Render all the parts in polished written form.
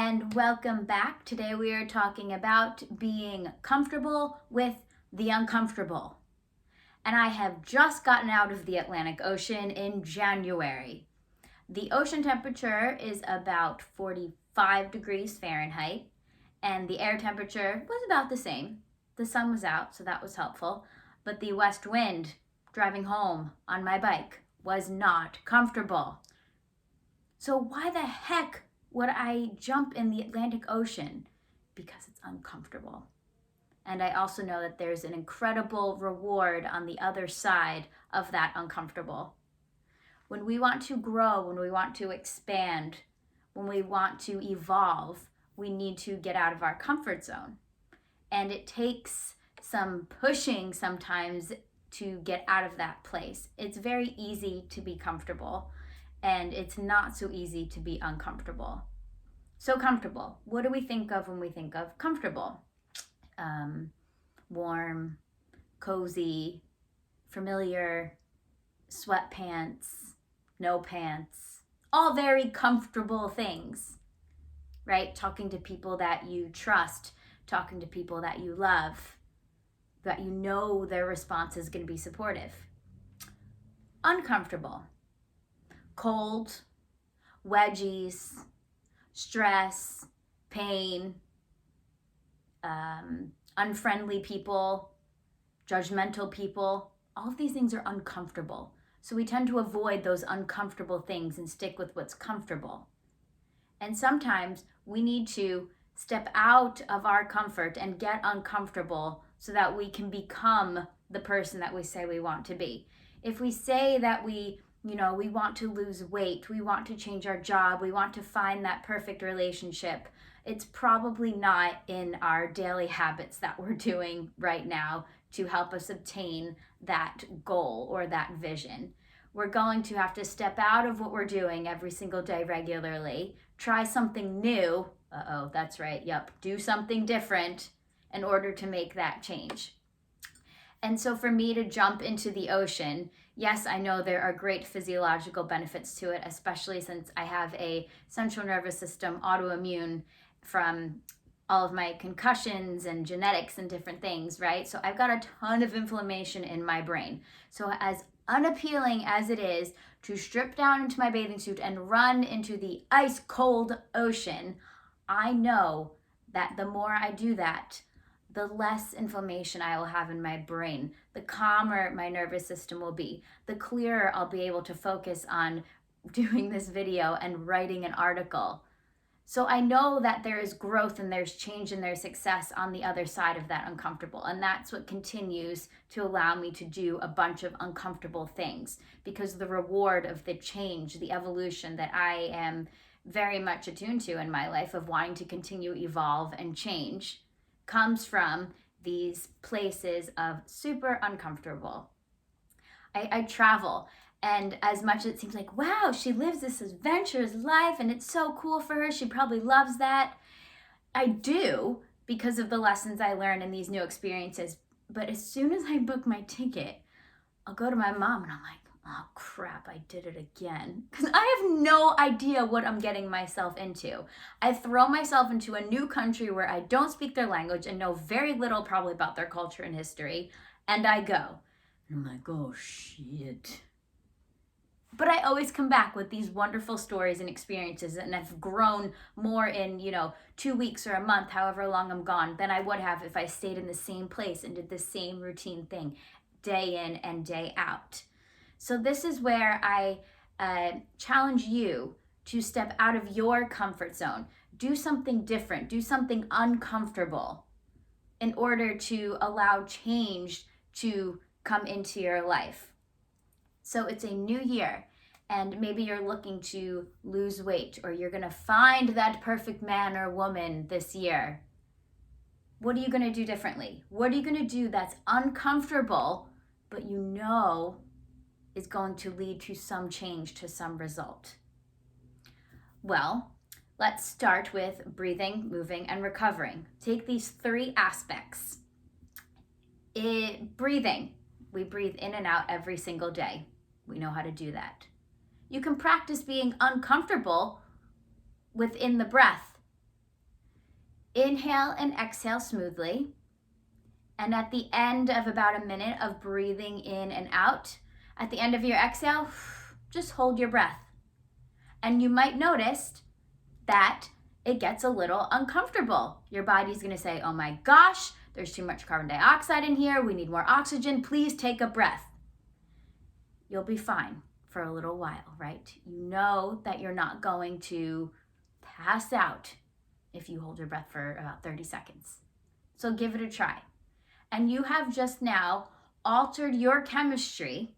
and welcome back. Today we are talking about being comfortable with the uncomfortable. And I have just gotten out of the Atlantic Ocean in January. The ocean temperature is about 45 degrees Fahrenheit, and the air temperature was about the same. The sun was out, so that was helpful, but the west wind driving home on my bike was not comfortable. So why the heck would I jump in the Atlantic Ocean? Because it's uncomfortable. And I also know that there's an incredible reward on the other side of that uncomfortable. When we want to grow, when we want to expand, when we want to evolve, we need to get out of our comfort zone. And it takes some pushing sometimes to get out of that place. It's very easy to be comfortable, and it's not so easy to be uncomfortable. So comfortable. What do we think of when we think of comfortable? Warm, cozy, familiar, sweatpants, no pants, all very comfortable things, right? Talking to people that you trust, talking to people that you love, that you know their response is going to be supportive. Uncomfortable. Cold, wedgies, stress, pain, unfriendly people, judgmental people. All of these things are uncomfortable. So we tend to avoid those uncomfortable things and stick with what's comfortable. And sometimes we need to step out of our comfort and get uncomfortable so that we can become the person that we say we want to be. If we say that we want to lose weight, we want to change our job, we want to find that perfect relationship, it's probably not in our daily habits that we're doing right now to help us obtain that goal or that vision. We're going to have to step out of what we're doing every single day regularly, try something new, that's right, do something different in order to make that change. And so for me to jump into the ocean, yes, I know there are great physiological benefits to it, especially since I have a central nervous system autoimmune from all of my concussions and genetics and different things, right? So I've got a ton of inflammation in my brain. So as unappealing as it is to strip down into my bathing suit and run into the ice cold ocean, I know that the more I do that, the less inflammation I will have in my brain, the calmer my nervous system will be, the clearer I'll be able to focus on doing this video and writing an article. So I know that there is growth and there's change and there's success on the other side of that uncomfortable. And that's what continues to allow me to do a bunch of uncomfortable things, because the reward of the change, the evolution that I am very much attuned to in my life of wanting to continue evolve and change comes from these places of super uncomfortable. I travel, and as much as it seems like, wow, she lives this adventurous life and it's so cool for her, she probably loves that. I do, because of the lessons I learned in these new experiences. But as soon as I book my ticket, I'll go to my mom and I'm like, oh crap, I did it again. Because I have no idea what I'm getting myself into. I throw myself into a new country where I don't speak their language and know very little probably about their culture and history. And I go. And I'm like, oh shit. But I always come back with these wonderful stories and experiences, and I've grown more in, 2 weeks or a month, however long I'm gone, than I would have if I stayed in the same place and did the same routine thing day in and day out. So this is where I challenge you to step out of your comfort zone. Do something different. Do something uncomfortable in order to allow change to come into your life. So it's a new year, and maybe you're looking to lose weight, or you're going to find that perfect man or woman this year. What are you going to do differently? What are you going to do that's uncomfortable, but is going to lead to some change, to some result? Well, let's start with breathing, moving, and recovering. Take these 3 aspects. Breathing. We breathe in and out every single day. We know how to do that. You can practice being uncomfortable within the breath Inhale and exhale smoothly. And at the end of about a minute of breathing in and out, at the end of your exhale, just hold your breath. And you might notice that it gets a little uncomfortable. Your body's gonna say, oh my gosh, there's too much carbon dioxide in here. We need more oxygen. Please take a breath. You'll be fine for a little while, right? You know that you're not going to pass out if you hold your breath for about 30 seconds. So give it a try. And you have just now altered your chemistry.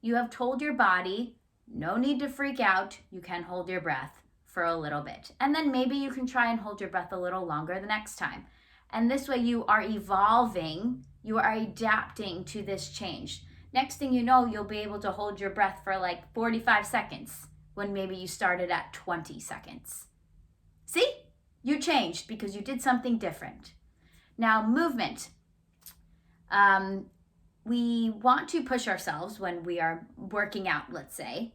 You have told your body, no need to freak out. You can hold your breath for a little bit. And then maybe you can try and hold your breath a little longer the next time. And this way you are evolving, you are adapting to this change. Next thing you know, you'll be able to hold your breath for like 45 seconds when maybe you started at 20 seconds. See? You changed because you did something different. Now, movement. We want to push ourselves when we are working out, let's say,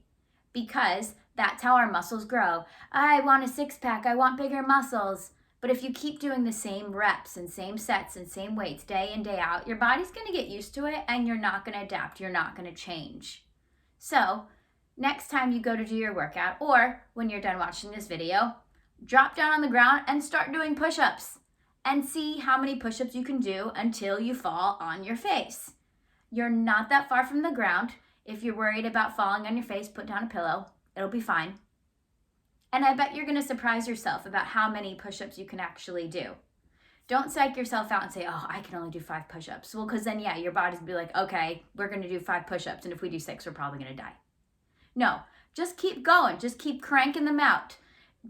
because that's how our muscles grow. I want a six-pack, I want bigger muscles. But if you keep doing the same reps and same sets and same weights day in, day out, your body's going to get used to it and you're not going to adapt. You're not going to change. So next time you go to do your workout, or when you're done watching this video, drop down on the ground and start doing push-ups and see how many push-ups you can do until you fall on your face. You're not that far from the ground. If you're worried about falling on your face, put down a pillow. It'll be fine. And I bet you're going to surprise yourself about how many push-ups you can actually do. Don't psych yourself out and say, oh, I can only do 5 push-ups. Well, because then, yeah, your body's going to be like, okay, we're going to do 5 push-ups. And if we do 6, we're probably going to die. No, just keep going. Just keep cranking them out.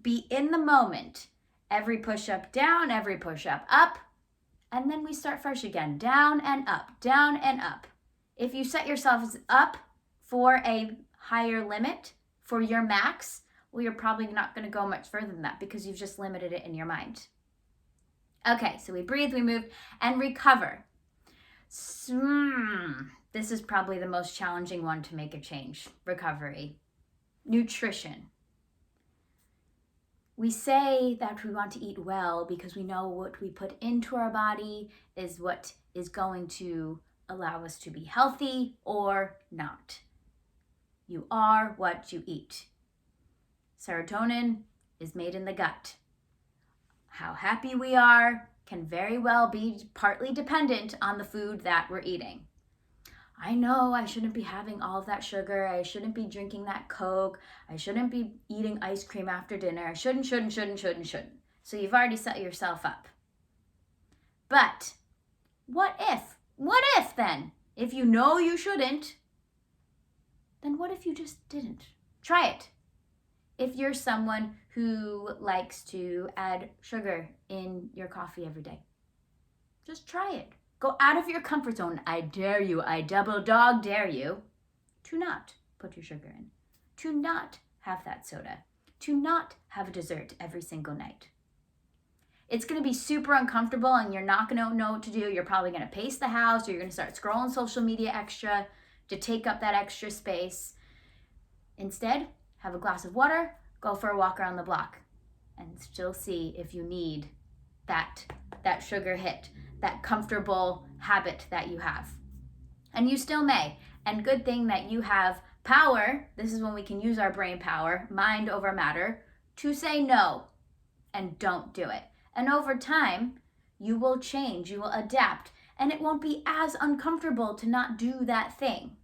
Be in the moment. Every push-up down, every push-up up. And then we start fresh again. Down and up, down and up. If you set yourself up for a higher limit, for your max, well, you're probably not going to go much further than that because you've just limited it in your mind. Okay, so we breathe, we move, and recover. This is probably the most challenging one to make a change. Recovery. Nutrition. We say that we want to eat well because we know what we put into our body is what is going to allow us to be healthy or not. You are what you eat. Serotonin is made in the gut. How happy we are can very well be partly dependent on the food that we're eating. I know I shouldn't be having all of that sugar. I shouldn't be drinking that Coke. I shouldn't be eating ice cream after dinner. I shouldn't. So you've already set yourself up. But what if? What if then? If you know you shouldn't, then what if you just didn't? Try it. If you're someone who likes to add sugar in your coffee every day, just try it. Go out of your comfort zone. I dare you, I double dog dare you to not put your sugar in, to not have that soda, to not have a dessert every single night. It's going to be super uncomfortable and you're not going to know what to do. You're probably going to pace the house or you're going to start scrolling social media extra to take up that extra space. Instead, have a glass of water, go for a walk around the block, and still see if you need that sugar hit, that comfortable habit that you have. And you still may. And good thing that you have power, this is when we can use our brain power, mind over matter, to say no and don't do it. And over time, you will change, you will adapt, and it won't be as uncomfortable to not do that thing.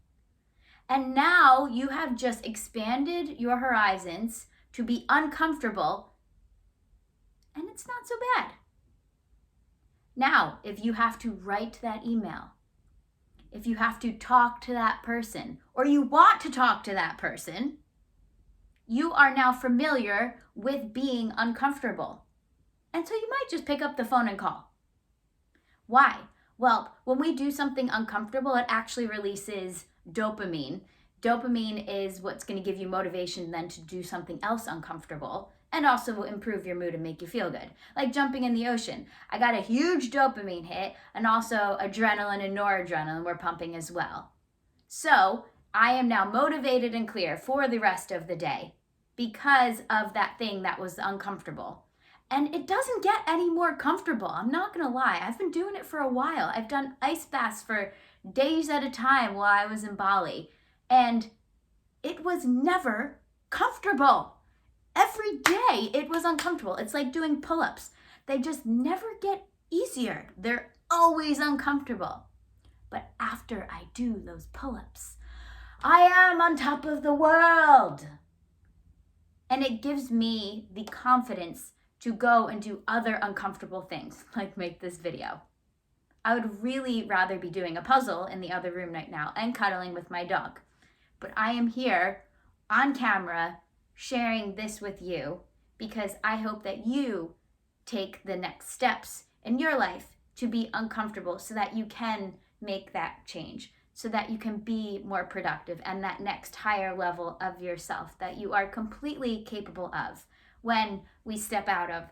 And now you have just expanded your horizons to be uncomfortable, and it's not so bad. Now, if you have to write that email, if you have to talk to that person, or you want to talk to that person, you are now familiar with being uncomfortable. And so you might just pick up the phone and call. Why? Well, when we do something uncomfortable, it actually releases dopamine. Dopamine is what's going to give you motivation then to do something else uncomfortable and also will improve your mood and make you feel good. Like jumping in the ocean. I got a huge dopamine hit and also adrenaline and noradrenaline were pumping as well. So I am now motivated and clear for the rest of the day because of that thing that was uncomfortable. And it doesn't get any more comfortable. I'm not gonna lie. I've been doing it for a while. I've done ice baths for days at a time while I was in Bali. And it was never comfortable. Every day it was uncomfortable. It's like doing pull-ups. They just never get easier. They're always uncomfortable. But after I do those pull-ups, I am on top of the world. And it gives me the confidence to go and do other uncomfortable things, like make this video. I would really rather be doing a puzzle in the other room right now and cuddling with my dog. But I am here on camera sharing this with you because I hope that you take the next steps in your life to be uncomfortable so that you can make that change, so that you can be more productive and that next higher level of yourself that you are completely capable of when we step out of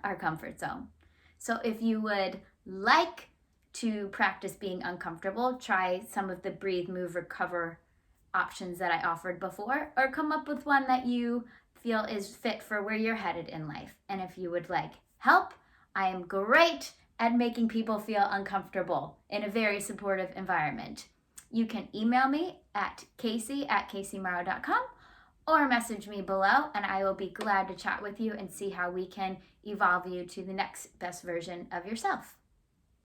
our comfort zone. So if you would like to practice being uncomfortable, try some of the breathe, move, recover options that I offered before, or come up with one that you feel is fit for where you're headed in life. And if you would like help, I am great at making people feel uncomfortable in a very supportive environment. You can email me at casey@caseymorrow.com or message me below, and I will be glad to chat with you and see how we can evolve you to the next best version of yourself.